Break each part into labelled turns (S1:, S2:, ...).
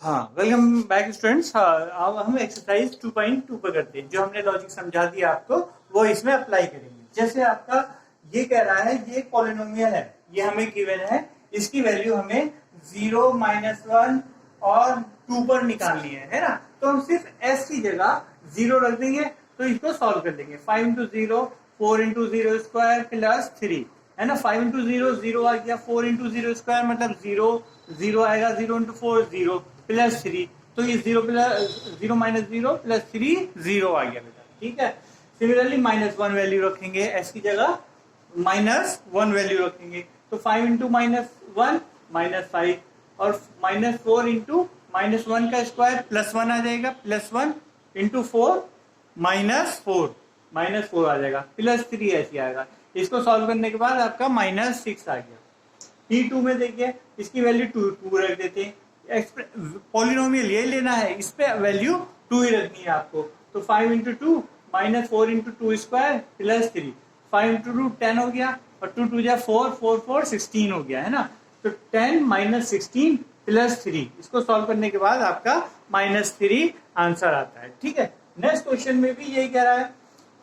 S1: हाँ, welcome back students. हाँ, अब हम एक्सरसाइज 2.2 पर करते हैं। जो हमने लॉजिक समझा दिया आपको वो इसमें अप्लाई करेंगे। जैसे आपका ये कह रहा है, ये पॉलिनोमियल है, ये हमें गिवन है, इसकी वैल्यू हमें 0, -1 और 2 पर निकालनी है ना। तो हम सिर्फ s की जगह 0 रख देंगे, तो इसको सॉल्व कर देंगे। 5 इंटू 0, 4 इंटू 0 स्क्वायर प्लस 3 है ना। 5 इंटू 0 0 आ गया, 4 इंटू 0 स्क्वायर मतलब 0, 0 आएगा, 0 इंटू 4 0 प्लस 3, तो ये 0 प्लस 0 माइनस 0 प्लस 3 0 आ गया बेटा। ठीक है। सिमिलरली -1 वैल्यू रखेंगे s की जगह, -1 वैल्यू रखेंगे, तो 5 इंटू -1 -5 और -4 इंटू -1 का स्क्वायर +1 आ जाएगा, +1 इंटू 4 -4 आ जाएगा, +3 ऐसे आएगा। इसको सॉल्व करने के बाद आपका -6 आ गया। P2 में देखिए, इसकी वैल्यू 2 रख देते हैं। पॉलिनोमियल ये लेना है, इस पे वैल्यू 2 ही रखनी है आपको। तो 5 into 2 -4 into 2 square plus 3, 5 into 2 10 हो गया, और 2 2 जा 4, 4 4 16 हो गया है ना। तो 10 -16 प्लस 3, इसको सॉल्व करने के बाद आपका -3 आंसर आता है। ठीक है। नेक्स्ट क्वेश्चन में भी यही कह रहा है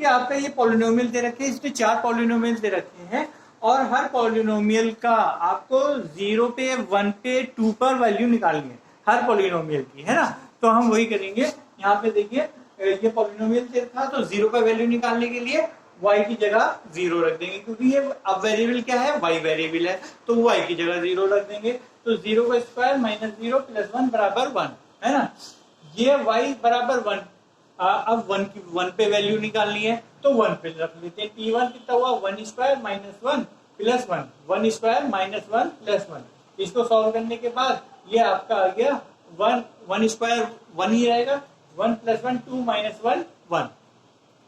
S1: कि आपका ये पॉलिनोमियल दे रखे हैं, इसमें 4 पॉलिनोमियल दे रखे हैं, और हर पॉलिनोमियल का आपको 0 पे, 1 पे, 2 पर वैल्यू निकालनी है, हर पॉलिनोमियल की, है ना। तो हम वही करेंगे। यहाँ पे देखिए, ये पॉलिनोमियल दे रखा, तो 0 पे वैल्यू निकालने के लिए y की जगह 0 रख देंगे, क्योंकि ये अब वेरिएबल क्या है, y वेरिएबल है, तो y की जगह 0 रख देंगे। तो 0 का स्क्वायर -0 + 1 बराबर 1, है ना। ये y बराबर 1, अब 1 पे वैल्यू निकालनी है, तो 1 पे रख लेते हैं। P1 कितना हुआ, 1 स्क्वायर -1 प्लस 1, 1 स्क्वायर -1 प्लस 1। इसको सॉल्व करने के बाद ये आपका आ गया 1 स्क्वायर 1 ही रहेगा, 1 + 1 2 -1 1,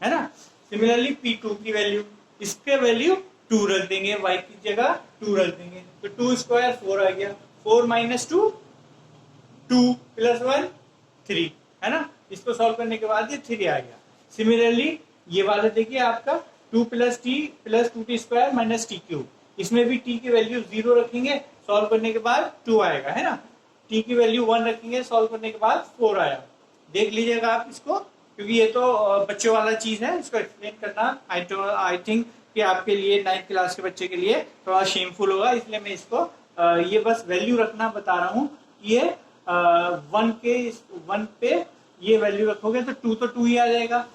S1: है ना। सिमिलरली P2 की वैल्यू, इसके वैल्यू 2 रख देंगे, y की जगह 2 रख देंगे, तो 2 स्क्वायर 4 आ गया, 4 - 2 2 + 1 3, है ना। इसको सॉल्व करने के बाद ये 3 आ गया। सिमिलरली ये वाला देखिए आपका 2 + t + 2t स्क्वायर -t³, इसमें भी t की वैल्यू 0 रखेंगे, सॉल्व करने के बाद 2 आएगा, है ना। t की वैल्यू 1 रखेंगे, सॉल्व करने के बाद 4 आया। देख लीजिएगा आप इसको, क्योंकि ये तो बच्चों वाला चीज है, इसको एक्सप्लेन करना आई थिंक कि आपके लिए 9th क्लास के बच्चे के लिए थोड़ा शेमफुल होगा, इसलिए मैं इसको ये बस वैल्यू रखना बता रहा हूँ। ये 1 पे ये वैल्यू रखोगे तो 2 तो 2 ही आ जाएगा,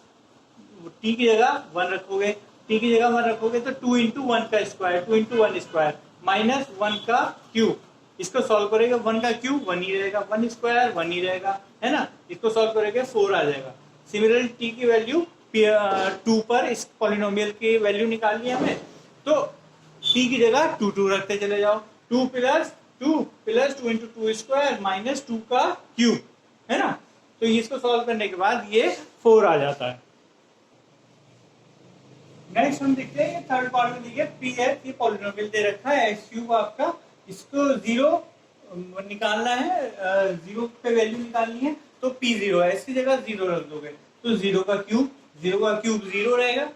S1: t की जगह 1 रखोगे, t की जगह 1 रखोगे तो 2 इंटू 1 का स्क्वायर, 2 इंटू 1 स्क्वायर -1 का क्यूब। इसको सॉल्व करेगा, 1 का क्यूब 1 ही रहेगा, 1 स्क्वायर 1 ही रहेगा, है ना। इसको सॉल्व करेंगे 4 आ जाएगा। सिमिलरली t की वैल्यू 2 पर इस पॉलिनोमियल की वैल्यू निकालनी है हमें, तो t की जगह 2 2 रखते चले जाओ, 2 + 2 + 2 इंटू 2 स्क्वायर -2 का क्यूब, है ना। तो इसको सॉल्व करने के बाद ये 4 आ जाता है। नेक्स्ट हम देखते हैं, थर्ड पार्ट में देखिए Pf, ये पॉलिनोमियल दे रखा है x³ आपका, इसको 0 निकालना है, 0 पे वैल्यू निकालनी है, तो P0 है, इसकी जगह 0 रख दोगे, तो 0 का क्यूब 0 रहेगा।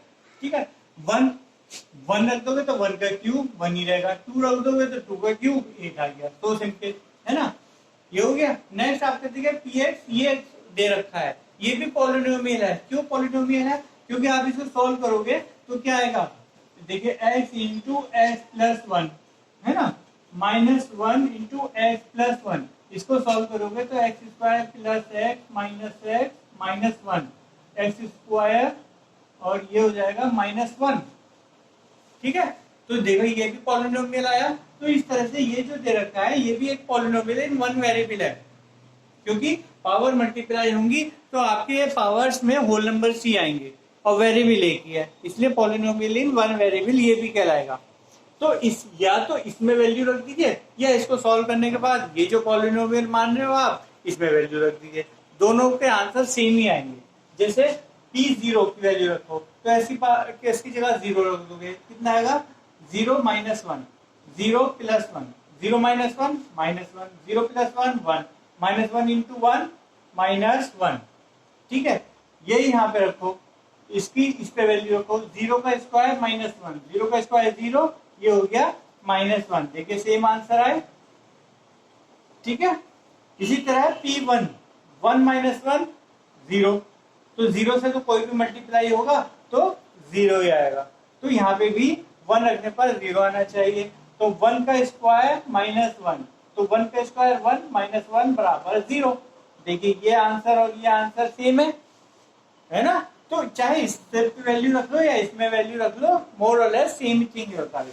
S1: ठीक है। 1 रख दोगे तो 1 का क्यूब 1 ही रहेगा, 2 रख दोगे तो 2 का क्यूब 8 आ गया, तो सिंपल, है ना। ये हो गया। नेक्स्ट आपके देखिए Px, ये दे रखा है, ये भी पॉलिनोमियल है। क्यों पॉलिनोमियल है, क्योंकि आप इसको सॉल्व करोगे तो क्या आएगा, देखिए x इंटू x प्लस 1, है ना, -1 इंटू x प्लस 1। इसको सॉल्व करोगे तो x square plus x minus x minus 1, x square, और ये हो जाएगा -1। ठीक है। तो देखो ये भी पॉलिनोमियल आया। तो इस तरह से ये जो दे रखा है, ये भी एक पॉलिनोमियल इन वन वेरिएबल है, क्योंकि पावर मल्टीप्लाई होंगी तो आपके पावर्स में होल नंबर्स ही आएंगे, और वेरिएबल एक ही है, इसलिए पॉलिनोमियल इन वन वेरिएबल ये भी कहलाएगा। तो इस या तो इसमें वैल्यू रख दीजिए, या इसको सॉल्व करने के बाद ये जो पॉलिनोमियल मान रहे हो आप, इसमें वैल्यू रख दीजिए, दोनों के आंसर सेम ही आएंगे। जैसे P0 की वैल्यू रखो, तो इसकी जगह 0 रख दोगे, कितना आएगा, 0 - 1, 0 + 1, 0 - 1 -1, 0 + 1 1, -1 इंटू 1 -1। ठीक है। ये यहाँ पे रखो, इस पे वैल्यू रखो, 0 का स्क्वायर -1, 0 का स्क्वायर 0, ये हो गया -1। देखिए सेम आंसर आए। ठीक है। इसी तरह P1 1 माइनस 1 0, तो 0 से तो कोई भी मल्टीप्लाई होगा तो 0 ही आएगा। तो यहाँ पे भी 1 रखने पर 0 आना चाहिए। तो 1 का स्क्वायर माइनस 1, तो 1 का स्क्वायर 1 माइनस 1 बराबर 0। देखिए ये आंसर और ये आंसर सेम है ना। तो चाहे इस स्टेप की वैल्यू रख लो या इसमें वैल्यू रख लो, मोर और लेस सेम ही थिंग होता है।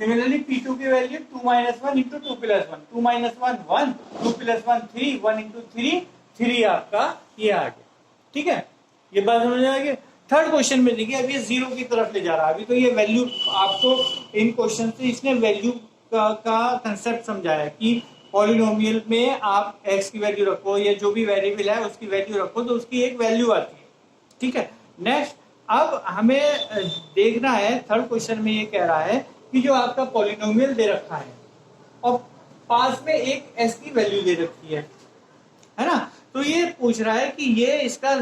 S1: सिमिलरली P2 की value 2 minus 1 into 2 plus 1, 2 minus 1 1, 2 plus 1 3, 1 into 3 3 आपका ये आ गया। ठीक है, ये बात समझ आ गई। थर्ड क्वेश्चन में देखिए अब ये 0 की तरफ ले जा रहा है। अभी तो ये वैल्यू आपको इन क्वेश्चन से इसने वैल्यू का कंसेप्ट समझाया कि पॉलिनोमियल में आप x की वैल्यू रखो या जो भी वेरिएबल है उसकी वैल्यू रखो तो उसकी एक वैल्यू आती है। ठीक है, नेक्स्ट अब हमें देखना है, थर्ड क्वेश्चन में ये कह रहा है कि जो आपका पॉलिनोमियल दे रखा है और पास में एक s की वैल्यू दे रखी है ना, तो ये पूछ रहा है कि ये इसका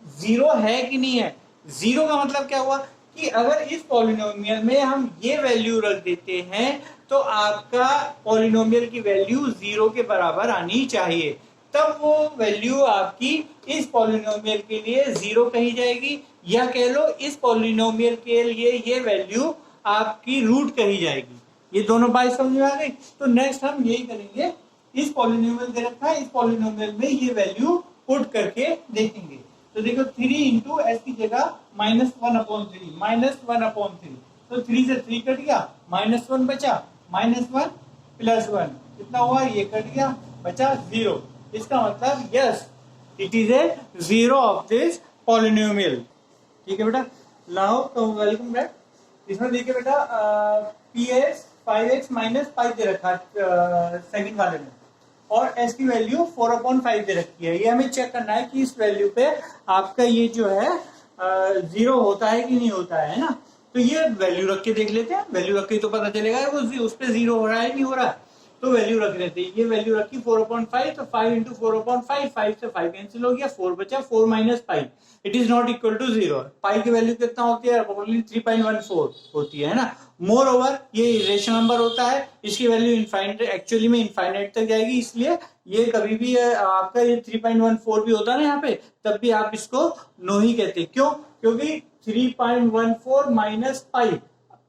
S1: 0 है कि नहीं है। 0 का मतलब क्या हुआ कि अगर इस पॉलिनोमियल में हम ये वैल्यू रख देते हैं तो आपका पॉलिनोमियल की वैल्यू 0 के बराबर आनी चाहिए, तब वो वैल्यू आपकी इस पॉलिनोमियल के लिए 0 कही जाएगी, या कह लो इस पॉलिनोमियल के लिए ये वैल्यू आपकी रूट कही जाएगी। ये दोनों बात समझ में आ गई। तो नेक्स्ट हम यही करेंगे, इस पॉलिनोमियल दे रखा है, इस पॉलिनोमियल में ये वैल्यू पुट करके देखेंगे। तो देखो 3 इंटू एस की जगह माइनस 1/3, माइनस 1/3, तो 3 से 3 कट गया, माइनस 1 बचा, माइनस 1 प्लस 1 कितना हुआ, ये कट गया, बचा 0। इसका मतलब yes it is a 0 of this polynomial. ठीक है बेटा, नाउ वेलकम बैक। इसमें देखिए बेटा Px 5x माइनस 5 दे रखा है सेकंड वाले में, और s की वैल्यू 4/5 दे रखी है। ये हमें चेक करना है कि इस वैल्यू पे आपका ये जो है 0 होता है कि नहीं होता है ना। तो ये वैल्यू रख के देख लेते हैं, वैल्यू रख के तो पता चलेगा वो उस पे 0 हो रहा है नहीं हो रहा है। तो वैल्यू रख लेते हैं, ये वैल्यू रखी 4/5, तो 5 इंटू 4/5, 5 से 5 कैंसिल हो गया, 4 बचा, 4 minus 5 it is not equal to 0। Pi की वैल्यू कितना होती है, ओनली 3.14 होती है ना। मोर ओवर ये इरेशनल नंबर होता है, इसकी वैल्यू इनफाइनाइट, एक्चुअली में इनफाइनाइट तक जाएगी, इसलिए ये कभी भी आपका ये 3.14 भी होता है ना यहाँ पे, तब भी आप इसको नो ही कहते। क्यों, क्योंकि 3.14 माइनस पाई,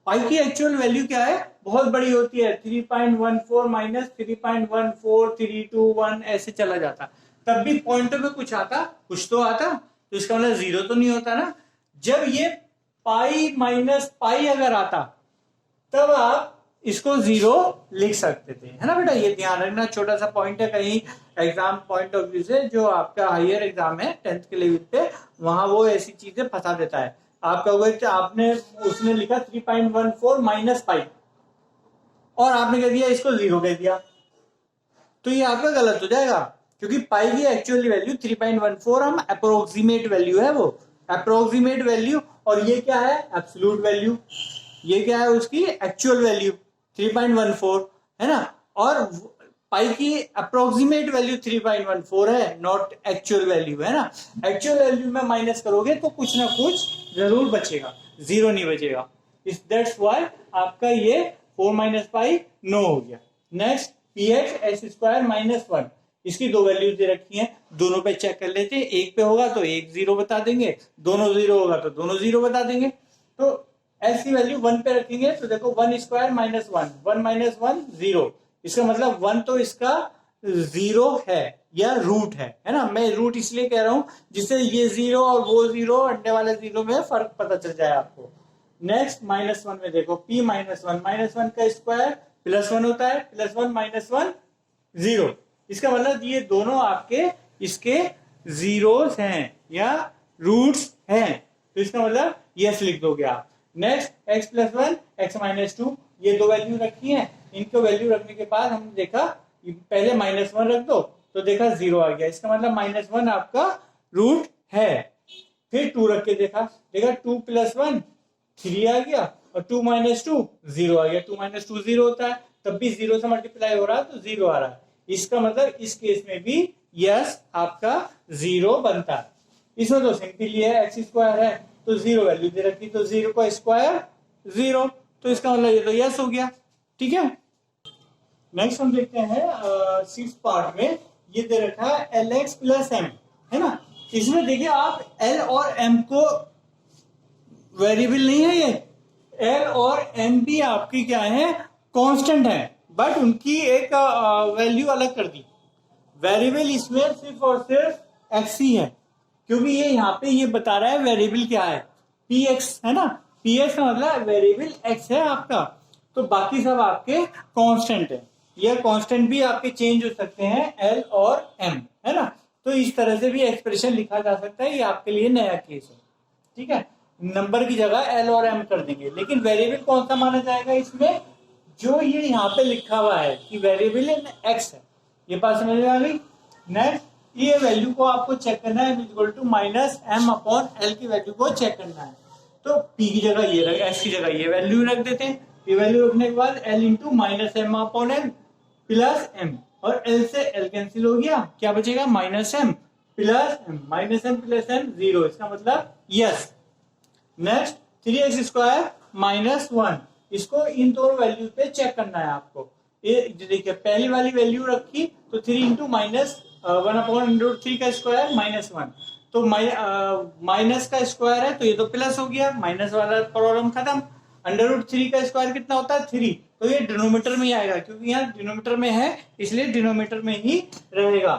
S1: पाई की एक्चुअल वैल्यू क्या है, बहुत बड़ी होती है, 3.14 माइनस 3.14 321 ऐसे चला जाता, तब भी पॉइंटर में कुछ आता, कुछ तो आता, तो इसका मतलब 0 तो नहीं होता ना। जब ये पाई माइनस पाई अगर आता तब आप इसको 0 लिख सकते थे, है ना बेटा। ये ध्यान रखना, छोटा सा पॉइंट है, कहीं एग्जाम पॉइंट ऑफ व्यू से जो आपका हायर एग्जाम है 10th के लेवल पे, वहां वो ऐसी चीजें फंसा देता है। आपका वो आपने उसने लिखा 3.14 माइनस पाई और आपने कह दिया इसको 0 कह दिया, तो ये आपका गलत हो जाएगा, क्योंकि पाई की एक्चुअल वैल्यू 3.14 हम अप्रोक्सीमेट वैल्यू है, वो अप्रोक्सीमेट वैल्यू, और ये क्या है, एब्सोल्यूट वैल्यू। ये क्या है, उसकी एक्चुअल वैल्यू 3.14 है ना, और पाई की अप्रोक्सीमेट वैल्यू 3.14 है, नॉट एक्चुअल वैल्यू, है ना। एक्चुअल वैल्यू में माइनस करोगे तो कुछ ना कुछ जरूर बचेगा, 0 नहीं बचेगा। दैट्स व्हाई आपका ये 4 माइनस पाई नो हो गया। Next px x square minus 1, इसकी दो वैल्यूज दे रखी हैं, दोनों पे चेक कर लेते हैं। एक पे होगा तो एक 0 बता देंगे, दोनों 0 होगा तो दोनों 0 बता देंगे। तो x की वैल्यू 1 पे रखेंगे तो देखो 1 स्क्वायर माइनस 1, 1 माइनस 1 0, इसका मतलब 1 तो इसका 0 है या रूट है ना। मैं रूट इसलिए कह रहा हूं जिससे ये 0 और वो 0, अंडे वाले 0 में फर्क पता चल जाए आपको। नेक्स्ट माइनस 1 में देखो p माइनस 1, माइनस 1 का स्क्वायर प्लस 1 होता है, प्लस 1 माइनस 1 0, इसका मतलब ये दोनों आपके इसके जीरोस हैं या रूट्स हैं, तो इसका मतलब यस लिख दोगे आप। Next x plus 1 x minus 2, ये दो वैल्यू रखी हैं, इनको वैल्यू रखने के बाद हमने देखा पहले माइनस 1 रख दो तो देखा 0 आ गया, इसका मतलब माइनस 1 आपका रूट है। फिर 2 रख के देखा 2 प्लस 1 3 आ गया, और 2 माइनस 2 0 आ गया, 2 माइनस 2 0 होता है, तब भी 0 से मल्टीप्लाई हो रहा है तो 0 आ रहा है। इसका मतलब इस केस में भी यस आपका 0 बनता है। इसमें तो सिंपली है, एक्स स्क्वायर है तो 0 वैल्यू दे रखी, तो 0 का स्क्वायर 0, तो इसका मतलब ये तो यस हो गया। ठीक है, नेक्स्ट हम देखते हैं सिक्स पार्ट में, ये दे रखा है एल एक्स प्लस एम, है ना। इसमें देखिए आप एल और एम को वेरिएबल नहीं है, ये एल और एम भी आपकी क्या है, कांस्टेंट है, बट उनकी एक वैल्यू अलग कर दी। वेरिएबल इसमें सिर्फ और सिर्फ एक्स ही है, क्योंकि ये यहाँ पे ये बता रहा है वेरिएबल क्या है, पी एक्स है ना। पी एक्स का मतलब वेरिएबल एक्स है आपका, तो बाकी सब आपके कांस्टेंट है। ये कांस्टेंट भी आपके चेंज हो सकते हैं एल और एम, है ना। तो इस तरह से भी एक्सप्रेशन लिखा जा सकता है, ये आपके लिए नया केस है, ठीक है। नंबर की जगह एल और एम कर देंगे, लेकिन वेरिएबल कौन सा माना जाएगा इसमें, जो ये यहाँ पे लिखा हुआ है कि वेरिएबल एक्स है। ये बात समझ में आ गई। नेक्स्ट, ये वैल्यू को आपको चेक करना है, equal to minus m upon l की वैल्यू को चेक करना है। तो पी की जगह ये रख, एस की जगह ये वैल्यू रख देते हैं। ये वैल्यू रखने के बाद l into minus m upon l plus m, और एल से एल कैंसिल हो गया, क्या बचेगा minus m plus m, minus m plus m zero, इसका मतलब yes. Next, 3x square minus 1, इसको इन दोनों वैल्यू पे चेक करना है आपको। ये देखिए पहली वाली वैल्यू रखी तो 3 इंटू माइनस 1 अपॉन √3 का स्क्वायर माइनस 1, तो माइनस का स्क्वायर है तो ये तो प्लस हो गया, माइनस वाला प्रॉब्लम खत्म। √3 का स्क्वायर कितना होता है 3, तो ये डिनोमीटर में ही आएगा, क्योंकि यहाँ डिनोमीटर में है इसलिए डिनोमीटर में ही रहेगा।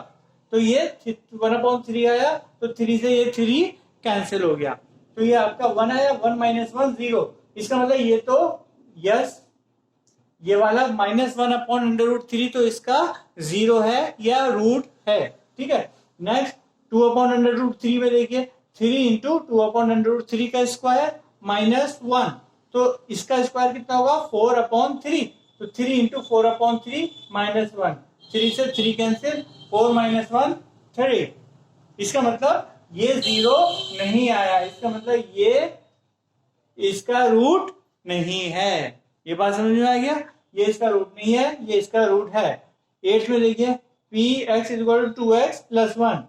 S1: तो ये 1/3 आया, तो 3 से ये 3 कैंसिल हो गया, तो ये आपका 1 आया, 1 माइनस 1 0, इसका मतलब ये तो यस, ये वाला -1 अपॉन √3 तो इसका 0 है या रूट है, ठीक है। नेक्स्ट, 2 अपॉन √3 में देखिए 3 इंटू 2 अपॉन √3 का स्क्वायर माइनस 1, तो इसका स्क्वायर कितना होगा 4 अपॉन 3, तो 3 इंटू 4 अपॉन 3 माइनस 1, 3 से 3 कैंसिल, 4 माइनस 1 3, इसका मतलब ये 0 नहीं आया, इसका मतलब ये इसका रूट नहीं है। ये बात समझ में आ गया, ये इसका रूट नहीं है, ये इसका रूट है। 8 में देखिए p x equal to 2x plus 1,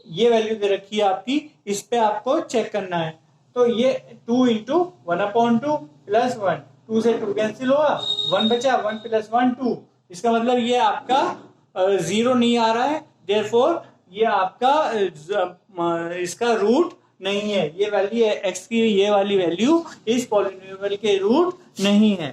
S1: ये वैल्यू दे रखी है आपकी, इस पे आपको चेक करना है। तो ये 2 इंटू 1/2 प्लस 1, 2 से 2 कैंसिल होगा, 1 बचा, 1 प्लस 1 2, इसका मतलब ये आपका 0 नहीं आ रहा है, देयरफॉर ये आपका इसका रूट नहीं है, ये वैल्यू एक्स की ये वाली वैल्यू इस पॉलिनोमियल के रूट नहीं है।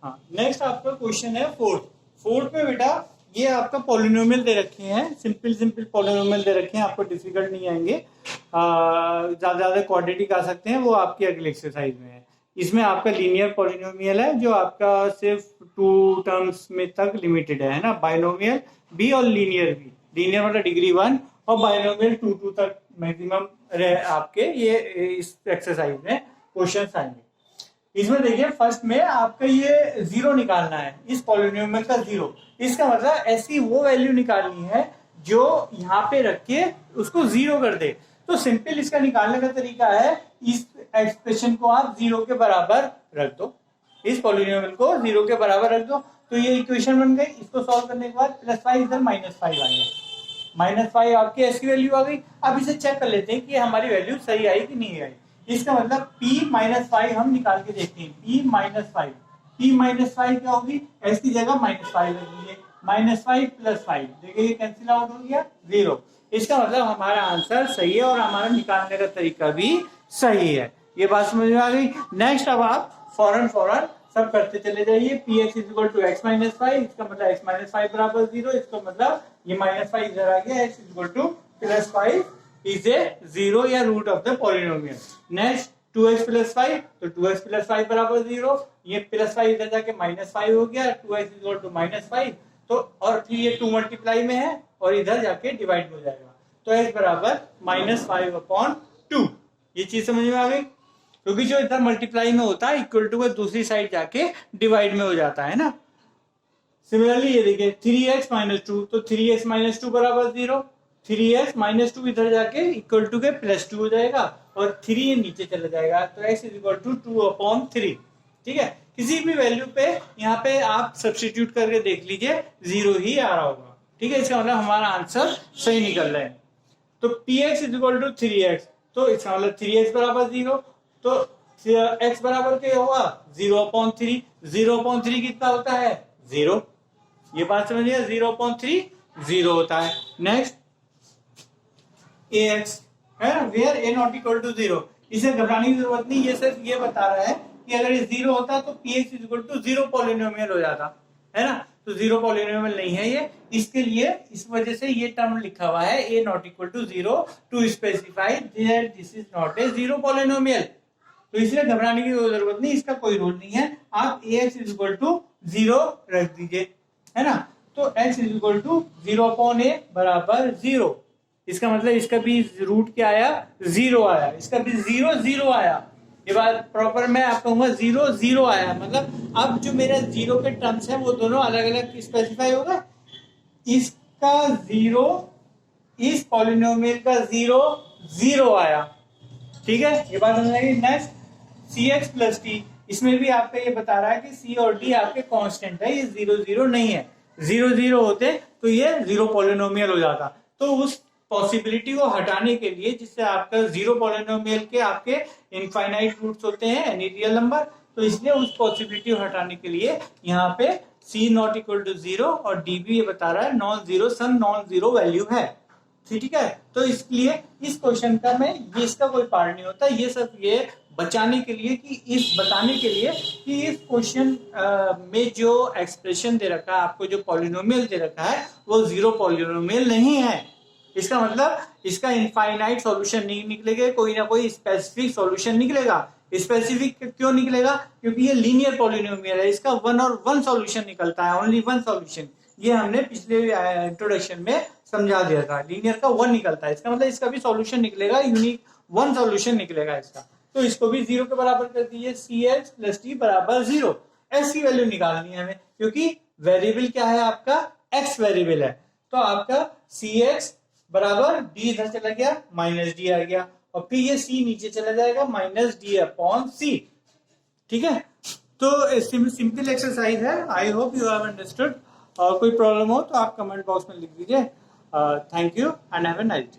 S1: हाँ, नेक्स्ट आपका क्वेश्चन है फोर्थ में बेटा, ये आपका पॉलिनोमियल दे रखे हैं, सिंपल पॉलिनोमियल दे रखे हैं, आपको डिफिकल्ट नहीं आएंगे, ज्यादा क्वाड्रेटिक आ सकते हैं, वो आपकी अगली एक्सरसाइज में है। इसमें आपका लीनियर पॉलिनोमियल है जो आपका सिर्फ 2 टर्म्स में तक लिमिटेड है ना, बाइनोमियल भी और लीनियर भी। लीनियर मतलब डिग्री 1 और बाइनोमियल 2 तक मैक्सिमम आपके ये इस एक्सरसाइज में क्वेश्चंस आएंगे। इसमें देखिए फर्स्ट में आपका ये 0 निकालना है, इस पॉलिनोमियल का 0, इसका मतलब ऐसी वो वैल्यू निकालनी है जो यहाँ पे रख के उसको 0 कर दे। तो सिंपल इसका निकालने का तरीका है, इस एक्सप्रेशन को आप 0 के बराबर रख दो, इस पॉलिनोमियल को 0 के बराबर रख दो, तो ये इक्वेशन बन गई। इसको सॉल्व करने के बाद +5 इधर -5 आएगा, -5 आपकी ऐसी वैल्यू आ गई। अब इसे चेक कर लेते हैं कि हमारी वैल्यू सही आई कि नहीं आई। इसका मतलब p-5 हम निकाल के देखते हैं, p-5 क्या होगी, x की जगह -5 रख दीजिए, -5 + 5, देखिए ये कैंसिल आउट हो गया 0। इसका मतलब हमारा आंसर सही है और हमारा निकालने का तरीका भी सही है। ये बात समझ में आ गई। नेक्स्ट, अब आप फौरन सब करते चले जाइए। px = x - 5, इसका मतलब x - 5 बराबर 0, इसका मतलब ये -5 इधर आ गया, x = +5 इज ए 0 या root of the polynomial. Next, 2x + 5, तो 2x + 5 बराबर 0, ये +5 इधर जाके -5 हो गया, 2x = -5, तो और फिर ये 2 मल्टीप्लाई में है और इधर जाके डिवाइड हो जाएगा, तो x बराबर -5/2। ये चीज समझ में आ गई, क्योंकि जो इधर मल्टीप्लाई में होता है इक्वल टू का दूसरी साइड जाके डिवाइड में हो जाता है ना। सिमिलरली ये देखिए 3x - 2, तो 3x - 2 बराबर 0, 3x - 2 इधर जाके इक्वल टू के +2 हो जाएगा और 3 ये नीचे चला जाएगा, तो x = 2/3। ठीक है, किसी भी वैल्यू पे यहाँ पे आप सब्स्टिट्यूट करके देख लीजिए 0 ही आ रहा होगा। ठीक है, इसका मतलब हमारा आंसर सही निकल रहा है। तो px = 3x, तो इसका मतलब 3x बराबर 0, तो x बराबर क्या होगा 0/3, 0/3 कितना होता है 0। ये बात समझिए, 0.3 0 होता है। नेक्स्ट ax है ना, where a not equal to 0। इसे घबराने की जरूरत नहीं, ये सिर्फ ये बता रहा है कि अगर ये 0 होता तो px इक्वल टू 0 पॉलिनोमियल हो जाता है ना, तो 0 पॉलिनोमियल नहीं है ये, इसके लिए इस वजह से ये टर्म लिखा हुआ है a not equal to 0 to specify that this is not a 0 polynomial. तो इसलिए घबराने की कोई जरूरत नहीं, इसका कोई रूल नहीं है। आप ax इक्वल टू 0 रख दीजिए, है ना, तो x इक्वल टू 0/a बराबर 0। इसका मतलब इसका भी रूट क्या आया, 0 आया, इसका भी 0 0 आया। ये बात प्रॉपर मैं आप कहूंगा 0 0 आया, मतलब अब जो मेरा 0 के टर्म्स है वो दोनों अलग अलग स्पेसिफाई होगा। इसका 0, इस पॉलिनोमियल का 0 0 आया, ठीक है, ये बात समझ आएगी। नेक्स्ट cx प्लस टी, इसमें भी आपका ये बता रहा है कि c और d आपके कांस्टेंट है, ये 0 0 नहीं है। 0 0 होते तो ये 0 पॉलिनोमियल हो जाता। तो उस पॉसिबिलिटी को हटाने के लिए, जिससे आपका 0 पॉलिनोमियल के आपके इनफाइनाइट रूट्स होते हैं एनी रियल नंबर, तो इसलिए उस पॉसिबिलिटी को हटाने के लिए यहाँ पे c नॉट इक्वल टू 0 और d भी ये बता रहा है non zero, some non zero value है, ठीक है। तो इसलिए इस क्वेश्चन का मैं ये इसका कोई पार्ट नहीं होता, ये सब ये बचाने के लिए कि इस बताने के लिए कि इस क्वेश्चन में जो एक्सप्रेशन दे रखा है आपको, जो पॉलिनोमियल दे रखा है वो 0 पॉलिनोमियल नहीं है। इसका मतलब इसका इनफाइनाइट सॉल्यूशन नहीं निकलेगा, कोई ना कोई स्पेसिफिक सॉल्यूशन निकलेगा। स्पेसिफिक क्यों निकलेगा, क्योंकि ये लीनियर पॉलिनोमियल है, इसका वन और वन सॉल्यूशन निकलता है, ओनली वन सॉल्यूशन। ये हमने पिछले इंट्रोडक्शन में समझा दिया था, लीनियर का वन निकलता है, इसका मतलब इसका भी सॉल्यूशन निकलेगा, यूनिक वन सॉल्यूशन निकलेगा इसका। तो इसको भी 0 के बराबर कर दीजिए, cx प्लस टी बराबर 0। x की वैल्यू निकालनी है हमें, क्योंकि वेरिएबल क्या है आपका, x वेरिएबल है। तो आपका cx बराबर d इधर चला गया, माइनस डी आ गया, और फिर ये c नीचे चला जाएगा, माइनस डी अपॉन सी, ठीक है। तो सिंपल एक्सरसाइज है, I hope you have understood. और कोई प्रॉब्लम हो तो आप कमेंट बॉक्स में लिख दीजिए। Thank you and have a nice day.